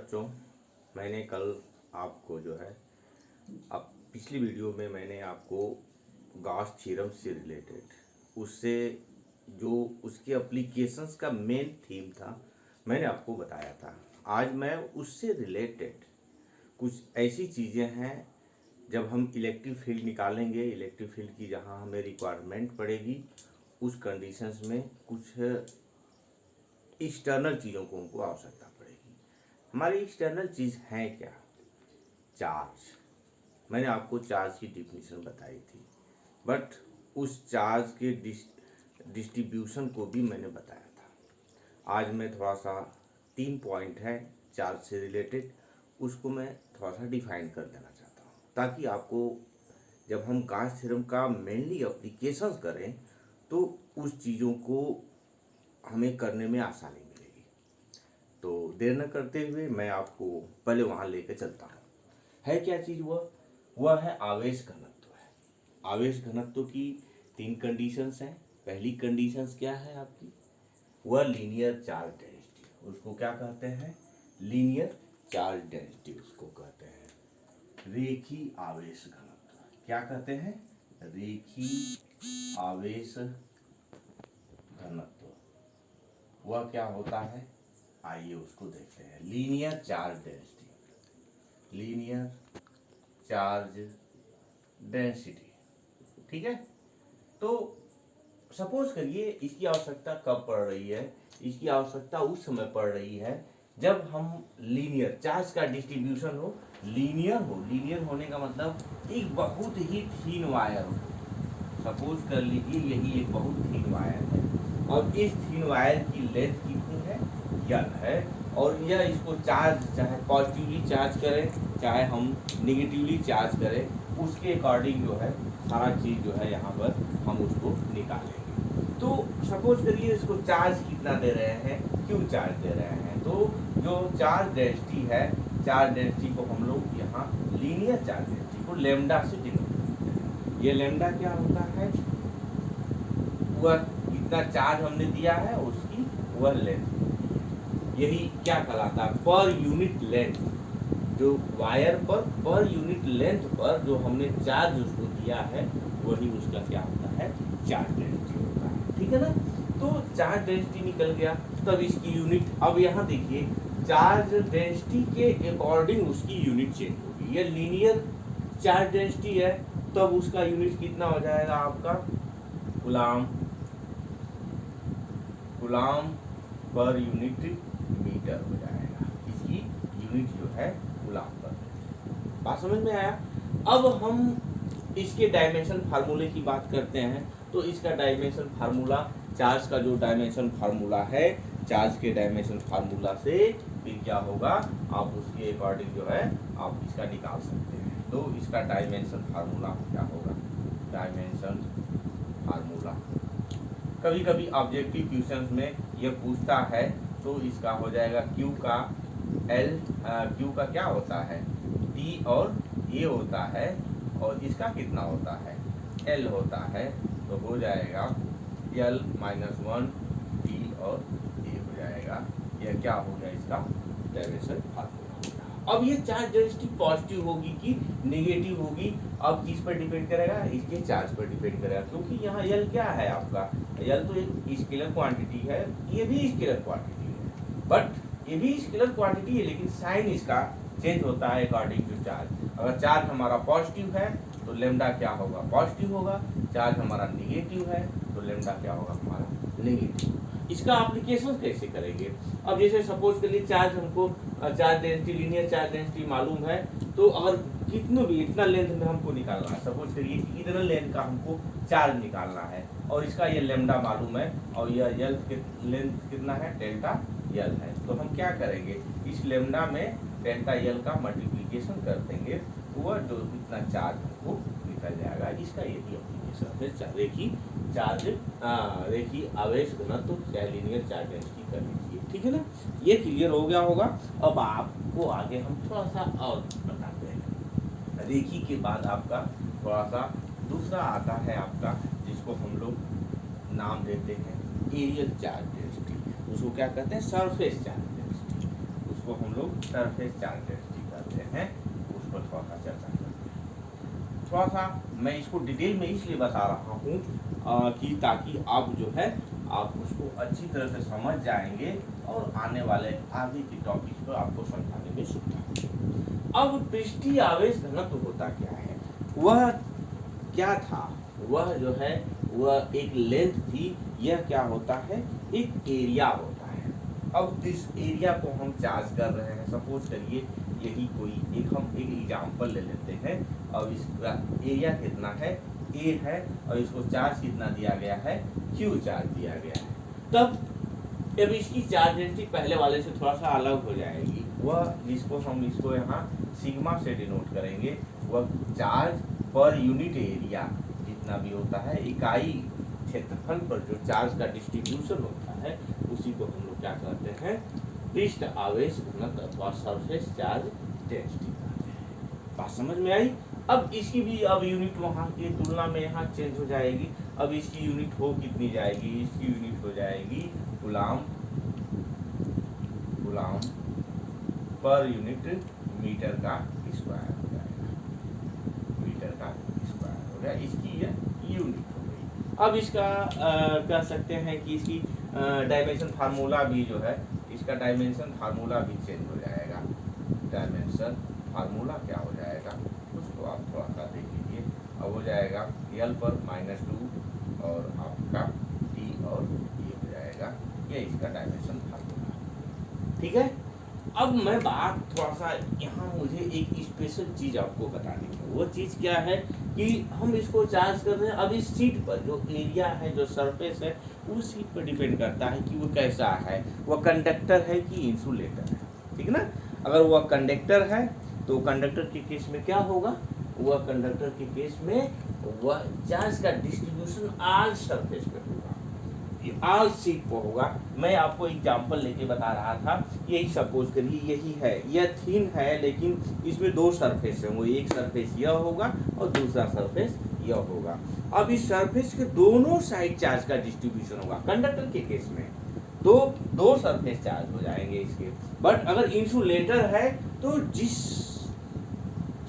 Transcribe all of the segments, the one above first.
बच्चों, मैंने कल आपको जो है अब पिछली वीडियो में मैंने आपको गॉस थ्योरम से रिलेटेड उससे जो उसके एप्लीकेशंस का मेन थीम था मैंने आपको बताया था। आज मैं उससे रिलेटेड कुछ ऐसी चीज़ें हैं, जब हम इलेक्ट्रिक फील्ड निकालेंगे, इलेक्ट्रिक फील्ड की जहाँ हमें रिक्वायरमेंट पड़ेगी, उस कंडीशंस में कुछ एक्सटर्नल चीज़ों को हमको आवश्यकता पड़ेगी। हमारी एक्सटर्नल चीज़ है क्या? चार्ज। मैंने आपको चार्ज की डिफिनीशन बताई थी, बट उस चार्ज के डिस्ट्रीब्यूशन को भी मैंने बताया था। आज मैं थोड़ा सा 3 पॉइंट है चार्ज से रिलेटेड, उसको मैं थोड़ा सा डिफाइन कर देना चाहता हूँ, ताकि आपको जब हम गॉस थ्योरम का मेनली एप्लीकेशंस करें तो उस चीज़ों को हमें करने में आसानी मिलेगी। तो देर न करते हुए मैं आपको पहले वहाँ लेकर चलता हूँ। है क्या चीज़? वह है आवेश घनत्व है। आवेश घनत्व की 3 कंडीशंस हैं। पहली कंडीशंस क्या है आपकी? वह लीनियर चार्ज डेंसिटी। उसको क्या कहते हैं? लीनियर चार्ज डेंसिटी उसको कहते हैं। रेखीय आवेश घनत्व क्या कहते हैं? रेखीय आवेश घनत्व। वह क्या होता है? आइए उसको देखते हैं। Linear charge density, linear charge density, ठीक है। तो सपोज करिए इसकी आवश्यकता कब पड़ रही है? इसकी आवश्यकता उस समय पड़ रही है जब हम लीनियर चार्ज का डिस्ट्रीब्यूशन हो, लीनियर हो। लीनियर होने का मतलब एक बहुत ही थीन वायर हो। सपोज कर लीजिए यही एक बहुत थीन वायर है और इस थीन वायर की लेंथ कितनी है? L है। और यह इसको चार्ज चाहे पॉजिटिवली चार्ज करें चाहे हम निगेटिवली चार्ज करें, उसके अकॉर्डिंग जो है सारा चीज़ जो है यहाँ पर हम उसको निकालेंगे। तो सपोज करिए इसको चार्ज कितना दे रहे हैं, क्यों चार्ज दे रहे हैं? तो जो चार्ज डेंसिटी है, चार्ज डेंसिटी को हम लोग यहाँ लीनियर चार्ज डेंसिटी को लैम्डा से डिनोट करते हैं। ये लैम्डा क्या होता है? वह कितना चार्ज हमने दिया है उसकी वह लेंथ, यही क्या कहलाता है? Per unit length. जो वायर पर यूनिट लेंथ पर जो हमने चार्ज उसको दिया है वही उसका क्या होता है? चार्ज डेंसिटी होता है, ठीक है ना। तो चार्ज डेंसिटी निकल गया, तब इसकी यूनिट, अब यहाँ देखिए चार्ज डेंसिटी के अकॉर्डिंग उसकी यूनिट चेंज होगी। ये लीनियर चार्ज डेंसिटी है, तब उसका यूनिट कितना हो जाएगा आपका? कूलाम पर यूनिट मीटर हो जाएगा। इसकी यूनिट जो है कूलाम पर। बात समझ में आया? अब हम इसके डायमेंशन फार्मूले की बात करते हैं। तो इसका डायमेंशन फार्मूला, चार्ज का जो डायमेंशन फार्मूला है, चार्ज के डायमेंशन फार्मूला से फिर क्या होगा, आप उसके अकॉर्डिंग जो है आप इसका निकाल सकते हैं। तो इसका डायमेंशन फार्मूला क्या होगा? डायमेंशन फार्मूला कभी कभी ऑब्जेक्टिव क्वेश्चंस में यह पूछता है, तो इसका हो जाएगा Q का L, Q का क्या होता है? T और A होता है, और इसका कितना होता है? L होता है। तो हो जाएगा L -1 T और A हो जाएगा। यह क्या हो गया? इसका डायमेंशन फार्मूला। अब ये चार्ज डेंसिटी पॉजिटिव होगी कि नेगेटिव होगी, अब किस पर डिपेंड करेगा? इसके चार्ज पर डिपेंड करेगा, क्योंकि यहाँ L क्या है आपका? L तो एक स्केलर क्वांटिटी है, ये भी स्केलर क्वांटिटी है, बट ये भी स्केलर क्वांटिटी है, लेकिन साइन इसका चेंज होता है अकॉर्डिंग टू चार्ज। अगर चार्ज हमारा पॉजिटिव है तो लेम्डा क्या होगा? पॉजिटिव होगा। चार्ज हमारा निगेटिव है तो लेम्डा क्या होगा? हमारा नेगेटिव। इसका एप्लीकेशन कैसे करेंगे? अब जैसे सपोज करिए चार्ज हमको charge density, linear charge density मालूम है, तो अगर कितने भी इतना लेंथ में हमको निकालना है, सपोज करिए कि इतना लेंथ का हमको चार्ज निकालना है, और इसका ये लेम्डा मालूम है, और यह लेंथ कितना है? डेल्टा L है। तो हम क्या करेंगे? इस लेम्डा में डेल्टा L का मल्टीप्लिकेशन कर देंगे, तो वह जो इतना चार्ज हमको निकल जाएगा। इसका यही एप्लीकेशन है। रेखीय आवेश घनत्व चाहे लीनियर चार्ज डेंसिटी कर लीजिए, ठीक है ना। ये क्लियर हो गया होगा। अब आपको आगे हम थोड़ा सा और बताते हैं। रेखीय के बाद आपका थोड़ा सा दूसरा आता है आपका, जिसको हम लोग नाम देते हैं एरियल चार्ज डेंसिटी। उसको क्या कहते हैं? Surface charge density. उसको जिसको हम लोग सरफेस चार्ज डेंसिटी कहते हैं, उस पर थोड़ा सा चर्चा करते हैं। थोड़ा सा मैं इसको डिटेल में इसलिए बता रहा हूँ कि ताकि आप जो है आप उसको अच्छी तरह से समझ जाएंगे और आने वाले आगे की टॉपिक पर आपको समझाने में सुविधा होगी। अब पृष्ठीय आवेश घनत्व होता क्या है, वह क्या था, वह जो है वह एक लेंथ थी, यह क्या होता है, एक एरिया होता है। अब इस एरिया को हम चार्ज कर रहे हैं, सपोज करिए यही कोई हम एक एग्जांपल ले लेते हैं। अब इसका एरिया कितना है, ए है, और इसको चार्ज कितना दिया गया है, क्यू चार्ज दिया गया है। तब अब इसकी चार्ज डेंसिटी पहले वाले से थोड़ा सा अलग हो जाएगी। वह जिसको हम इसको यहाँ सिग्मा से डिनोट करेंगे, वह चार्ज पर यूनिट एरिया जितना भी होता है, इकाई क्षेत्रफल पर जो चार्ज का डिस्ट्रीब्यूशन होता है, उसी को हम लोग क्या कहते हैं, पृष्ठ आवेश घनत्व अथवा सरफेस चार्ज डेंसिटी कहते हैं। बात समझ में आई। अब इसकी भी अब यूनिट वहाँ की तुलना में यहाँ चेंज हो जाएगी। अब इसकी यूनिट हो कितनी जाएगी, इसकी यूनिट हो जाएगी गुलाम पर यूनिट मीटर का स्क्वायर हो जाएगा, मीटर का स्क्वायर हो गया, इसकी यह यूनिट हो गई। अब इसका कह सकते हैं कि इसकी डायमेंशन फार्मूला भी जो है, इसका डायमेंशन फार्मूला भी चेंज हो जाएगा। डायमेंशन फार्मूला क्या हो जाएगा, उसको आप थोड़ा सा देख लीजिए। अब हो जाएगा L पर -2 और आपका T और ये हो जाएगा, ये इसका डायमेंशन फार्मूला। ठीक है। अब मैं बात थोड़ा सा यहाँ मुझे एक स्पेशल चीज़ आपको बतानी है। वो चीज़ क्या है कि हम इसको चार्ज कर रहे हैं। अब इस सीट पर जो एरिया है, जो सरफेस है, उस सीट पर डिपेंड करता है कि वो कैसा है, वह कंडक्टर है कि इंसुलेटर है। ठीक ना। अगर वह कंडक्टर है तो कंडक्टर के केस में क्या होगा, वह कंडक्टर के केस में वह चार्ज का डिस्ट्रीब्यूशन ऑल सरफेस पे होगा, ऑल सीट पर होगा। मैं आपको एग्जांपल लेके बता रहा था, यही सपोज करिए यही है, यह थिन है लेकिन इसमें दो सरफेस है, वो एक सरफेस यह होगा और दूसरा सरफेस यह होगा। अब इस सरफेस के दोनों साइड चार्ज का डिस्ट्रीब्यूशन होगा। कंडक्टर के केस में तो दो सरफेस चार्ज हो जाएंगे इसके। बट अगर इंसुलेटर है तो जिस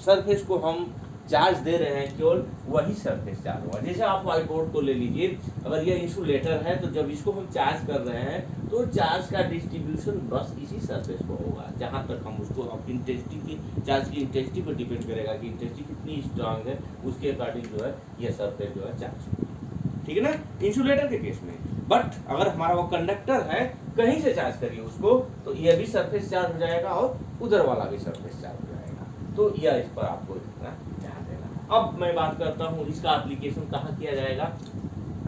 सरफेस को हम चार्ज दे रहे हैं केवल वही सरफेस चार्ज होगा। जैसे आप व्हाइट बोर्ड को ले लीजिए, अगर यह इंसुलेटर है तो जब इसको हम चार्ज कर रहे हैं तो चार्ज का डिस्ट्रीब्यूशन बस इसी सरफेस पर होगा, जहाँ तक हम उसको अब इंटेंसिटी की, चार्ज की इंटेंसिटी पर डिपेंड करेगा कि इंटेंसिटी कितनी स्ट्रांग है, उसके अकॉर्डिंग जो है यह सरफेस जो है चार्ज होगा। ठीक है ना, इंसुलेटर के केस में। बट अगर हमारा वो कंडक्टर है, कहीं से चार्ज करिए उसको, तो यह भी सरफेस चार्ज हो जाएगा और उधर वाला भी सरफेस चार्ज हो जाएगा। तो यह इस पर आपको इतना ध्यान देना। अब मैं बात करता हूँ इसका एप्लीकेशन कहाँ किया जाएगा।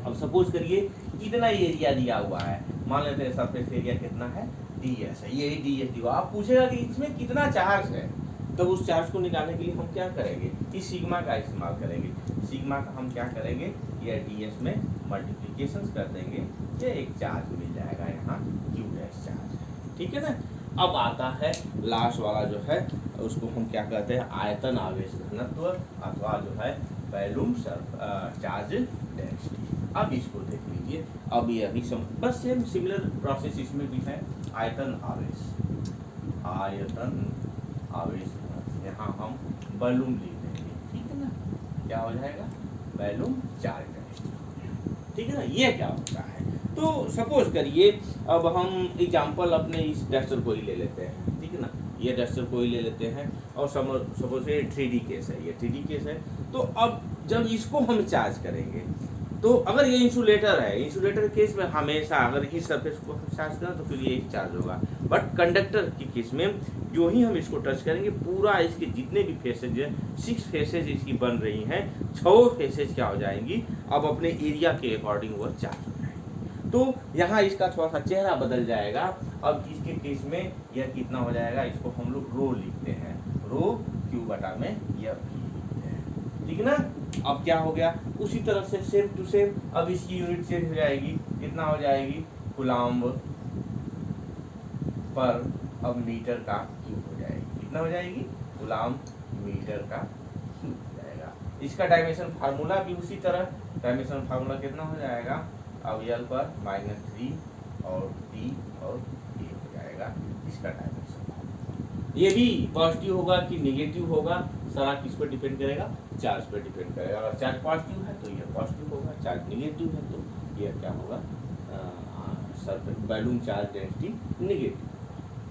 अब सपोज करिए इतना एरिया दिया हुआ है, मान लेते हैं सरफेस एरिया कितना है, ds है, ये ds दिया। आप पूछेगा कि इसमें कितना चार्ज है, तब उस चार्ज को निकालने के लिए हम क्या करेंगे, इस सिग्मा का इस्तेमाल करेंगे। सिग्मा का हम क्या करेंगे, यह ds में मल्टीप्लिकेशन कर देंगे, ये एक चार्ज मिल जाएगा यहाँ q डैश चार्ज। ठीक है ना। अब आता है लास्ट वाला जो है, उसको हम क्या कहते हैं, आयतन आवेश घनत्व अथवा जो है वॉल्यूम चार्ज डेंसिटी। अब इसको देख लीजिए। अब ये अभी बस सेम सिमिलर प्रोसेस इसमें भी है। आयतन आवेश यहाँ हम वॉल्यूम लिख देंगे। ठीक है ना, क्या हो जाएगा, वॉल्यूम चार्ज डेंसिटी। ठीक है ना। ये क्या होता है, तो सपोज करिए अब हम एग्जांपल अपने इस डस्टर को ही ले लेते हैं। ठीक है ना, ये डस्टर को ही ले लेते हैं और सपोज ये 3D केस है, ये 3D केस है। तो अब जब इसको हम चार्ज करेंगे, तो अगर ये इंसुलेटर है, इंसुलेटर केस में हमेशा अगर इस सरफेस को हम चार्ज करें तो फिर ये चार्ज होगा। बट कंडक्टर के केस में जो ही हम इसको टच करेंगे, पूरा इसके जितने भी फेसेज है, 6 फेसेज इसकी बन रही हैं, 6 फेसेज क्या हो जाएंगी, अब अपने एरिया के अकॉर्डिंग वह चार्ज हो जाएंगी। तो यहाँ इसका थोड़ा सा चेहरा बदल जाएगा। अब इसके केस में यह कितना हो जाएगा, इसको हम लोग रो लिखते हैं, रो Q बटा में यह V लिखते हैं। ठीक है ना। अब क्या हो गया, उसी तरह से सेम टू सेम अब इसकी यूनिट चेंज हो जाएगी, कितना हो जाएगी, कूलम्ब पर अब मीटर का क्यूब हो जाएगी। कितना हो जाएगी, कूलम्ब मीटर का क्यूब हो जाएगा। इसका डायमेंशन फार्मूला भी उसी तरह, डायमेंशन फार्मूला कितना हो जाएगा, अब L पर -3 और T और A हो जाएगा इसका डायमेंशन फार्मूला। ये भी पॉजिटिव होगा कि नेगेटिव होगा, सारा किस पर डिपेंड करेगा, चार्ज पर डिपेंड करेगा। अगर चार्ज पॉजिटिव है तो यह पॉजिटिव होगा, चार्ज नेगेटिव है तो यह क्या होगा, बैलून चार्ज डेंसिटी नेगेटिव।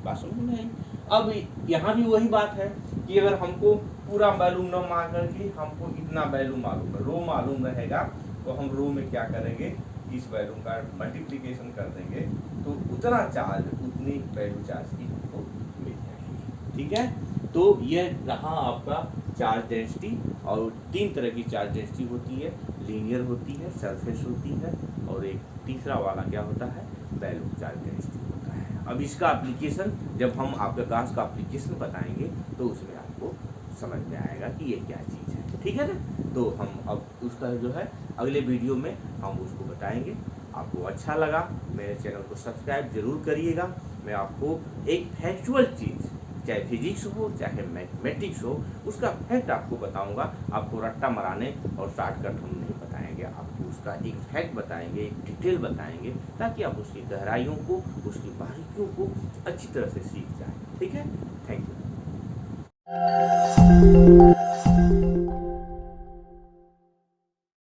बात समझ में आई। अब यहाँ भी वही बात है कि अगर हमको पूरा बैलून न मान करके हमको इतना बैलून मालूम है, रो मालूम रहेगा, तो हम रो में क्या करेंगे, इस बैलून का मल्टीप्लिकेशन कर देंगे तो उतना चार्ज, उतनी वैल्यू चार्ज की हमको मिल जाएगी। ठीक है, तो यह रहा आपका चार्ज डेंसिटी। और 3 तरह की चार्ज डेंसिटी होती है, लीनियर होती है, सरफेस होती है, और एक तीसरा वाला क्या होता है, बैलून चार्ज डेंसिटी होता है। अब इसका एप्लीकेशन जब हम आपके क्लास का एप्लीकेशन बताएंगे तो उसमें आपको समझ में आएगा कि ये क्या चीज़ है। ठीक है ना, तो हम अब उसका जो है अगले वीडियो में हम उसको बताएंगे। आपको अच्छा लगा मेरे चैनल को सब्सक्राइब जरूर करिएगा। मैं आपको एक फैक्चुअल चीज़, चाहे फिजिक्स हो चाहे मैथमेटिक्स हो, उसका फैक्ट आपको बताऊंगा। आपको रट्टा मराने और शॉर्टकट हम नहीं बताएंगे, आपको उसका एक फैक्ट बताएंगे, एक डिटेल बताएंगे, ताकि आप उसकी गहराइयों को, उसकी बारीकियों को अच्छी तरह से सीख जाएं। ठीक है, थैंक यू।